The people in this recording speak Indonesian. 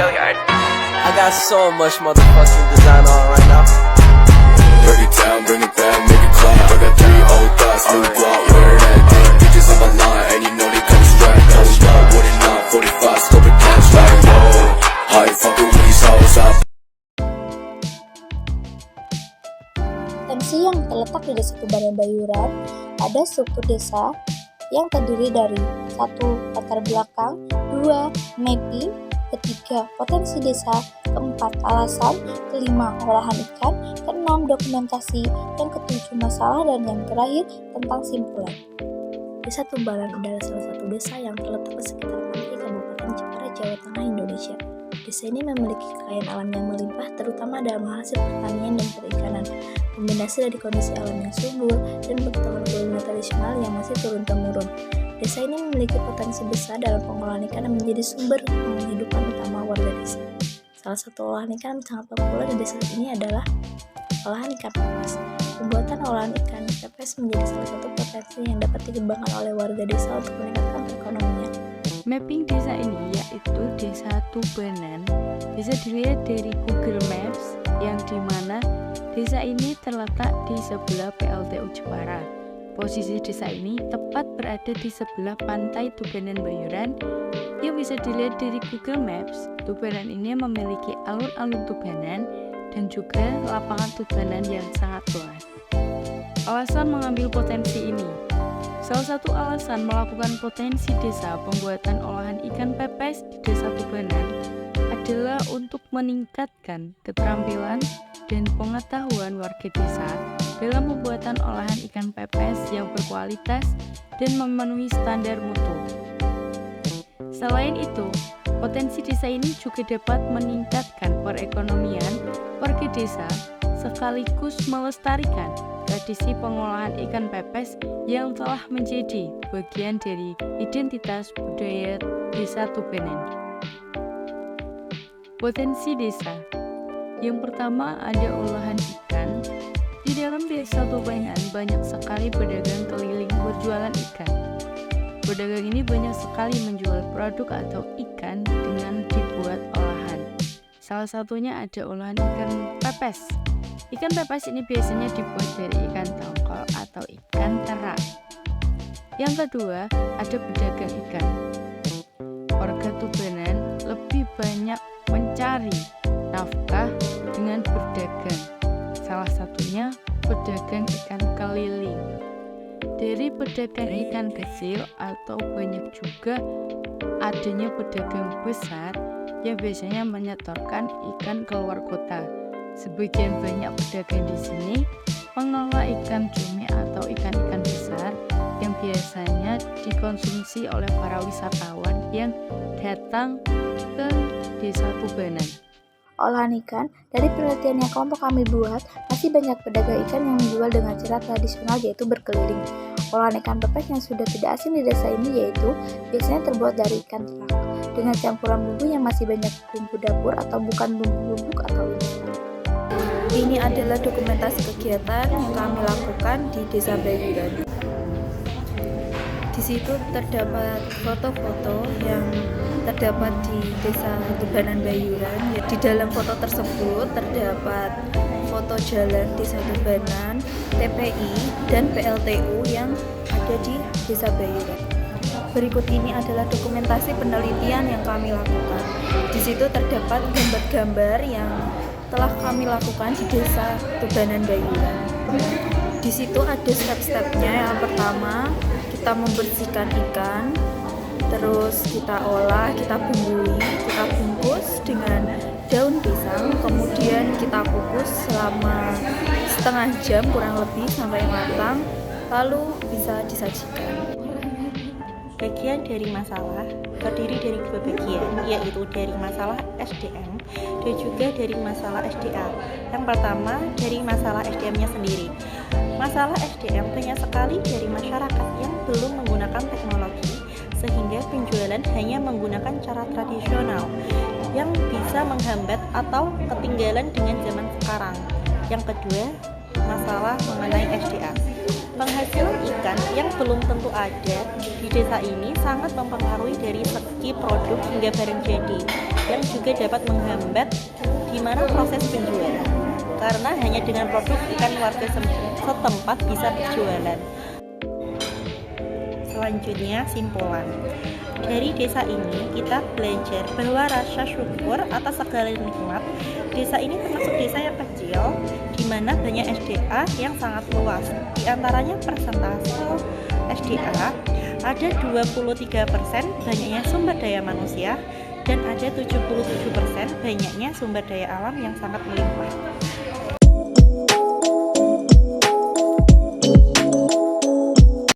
I got so much motherfucking design on right now. Break it down, bring it back, make it clap. I got 3 old thoughts, new guap, wear that thing. Bitches on my line, and you know they come strapped. Hold up, what it not, 45, scope it cash like whoa. How you fucking with these hoes up? Potensi yang terletak di Desa Tubaran Bayuran ada suku desa yang terdiri dari 1. Latar belakang, 2. Mapping, 3. Potensi desa, 4. Alasan, 5. Olahan ikan, 6. Dokumentasi, yang 7. Masalah, dan yang terakhir tentang simpulan. Desa Tubaran adalah salah satu desa yang terletak di sekitar pantai Kabupaten Jepara, Jawa Tengah, Indonesia. Desa ini memiliki kekayaan alam yang melimpah, terutama dalam hasil pertanian dan perikanan. Kombinasi dari kondisi alam yang subur dan pengetahuan kuliner tradisional yang masih turun-temurun. Desa ini memiliki potensi besar dalam pengolahan ikan dan menjadi sumber penghidupan utama warga desa. Salah satu olahan ikan yang sangat populer di desa ini adalah olahan ikan pepes. Pembuatan olahan ikan pepes menjadi salah satu potensi yang dapat dikembangkan oleh warga desa untuk meningkatkan perekonomian. Mapping desa ini yaitu Desa Tubaran bisa dilihat dari Google Maps, yang dimana desa ini terletak di sebelah PLTU Jepara. Posisi desa ini tepat berada di sebelah pantai Tubaran Bayuran yang bisa dilihat dari Google Maps. Tubaran ini memiliki alun-alun tubanan dan juga lapangan tubanan yang sangat luas. Alasan mengambil potensi ini: salah satu alasan melakukan potensi desa pembuatan olahan ikan pepes di Desa Tubaran adalah untuk meningkatkan keterampilan dan pengetahuan warga desa dalam pembuatan olahan ikan pepes yang berkualitas dan memenuhi standar mutu. Selain itu, potensi desa ini juga dapat meningkatkan perekonomian warga desa sekaligus melestarikan tradisi pengolahan ikan pepes yang telah menjadi bagian dari identitas budaya Desa Tubaran. Potensi desa. Yang pertama ada olahan ikan. Di dalam Desa Tubaran banyak sekali pedagang keliling berjualan ikan. Pedagang ini banyak sekali menjual produk atau ikan dengan dibuat olahan. Salah satunya ada olahan ikan pepes. Ikan pepes ini biasanya dibuat dari ikan tongkol atau ikan tera. Yang kedua, ada pedagang ikan. Warga Tubaran lebih banyak mencari nafkah dengan berdagang. Salah satunya pedagang ikan keliling. Dari pedagang ikan kecil atau banyak juga adanya pedagang besar yang biasanya menyetorkan ikan ke luar kota. Sebagian banyak pedagang di sini mengelola ikan cumi atau ikan-ikan besar yang biasanya dikonsumsi oleh para wisatawan yang datang ke Desa Tubaran. Olahan ikan, dari penelitian yang kelompok kami buat, masih banyak pedagang ikan yang menjual dengan cara tradisional, yaitu berkeliling. Olahan ikan pepes yang sudah tidak asing di desa ini yaitu biasanya terbuat dari ikan terak dengan campuran bumbu yang masih banyak bumbu dapur atau bukan bumbu bubuk atau instan. Ini adalah dokumentasi kegiatan yang kami lakukan di Desa Bayuran. Di situ terdapat foto-foto yang terdapat di Desa Tubaran Bayuran. Di dalam foto tersebut terdapat foto jalan Desa Tubaran, TPI, dan PLTU yang ada di Desa Bayuran. Berikut ini adalah dokumentasi penelitian yang kami lakukan. Di situ terdapat gambar-gambar yang telah kami lakukan di Desa Tubaran Bayuran. Di situ ada step-stepnya. Yang pertama, kita membersihkan ikan, terus kita olah, kita bumbui, kita bungkus dengan daun pisang, kemudian kita kukus selama setengah jam kurang lebih sampai matang, lalu bisa disajikan. Bagian dari masalah terdiri dari 2 bagian, yaitu dari masalah SDM dan juga dari masalah SDA. Yang pertama, dari masalah SDM-nya sendiri. Masalah SDM banyak sekali dari masyarakat yang belum menggunakan teknologi, sehingga penjualan hanya menggunakan cara tradisional yang bisa menghambat atau ketinggalan dengan zaman sekarang. Yang kedua, masalah mengenai SDA. Penghasilan ikan yang belum tentu ada di desa ini sangat mempengaruhi dari segi produk hingga barang jadi, yang juga dapat menghambat di mana proses penjualan. Karena hanya dengan produk ikan warga setempat bisa berjualan. Selanjutnya, simpulan. Dari desa ini kita belajar bahwa rasa syukur atas segala nikmat. Desa ini termasuk desa yang kecil, di mana banyak SDA yang sangat luas. Di antaranya persentase SDA ada 23% banyaknya sumber daya manusia, dan ada 77% banyaknya sumber daya alam yang sangat melimpah.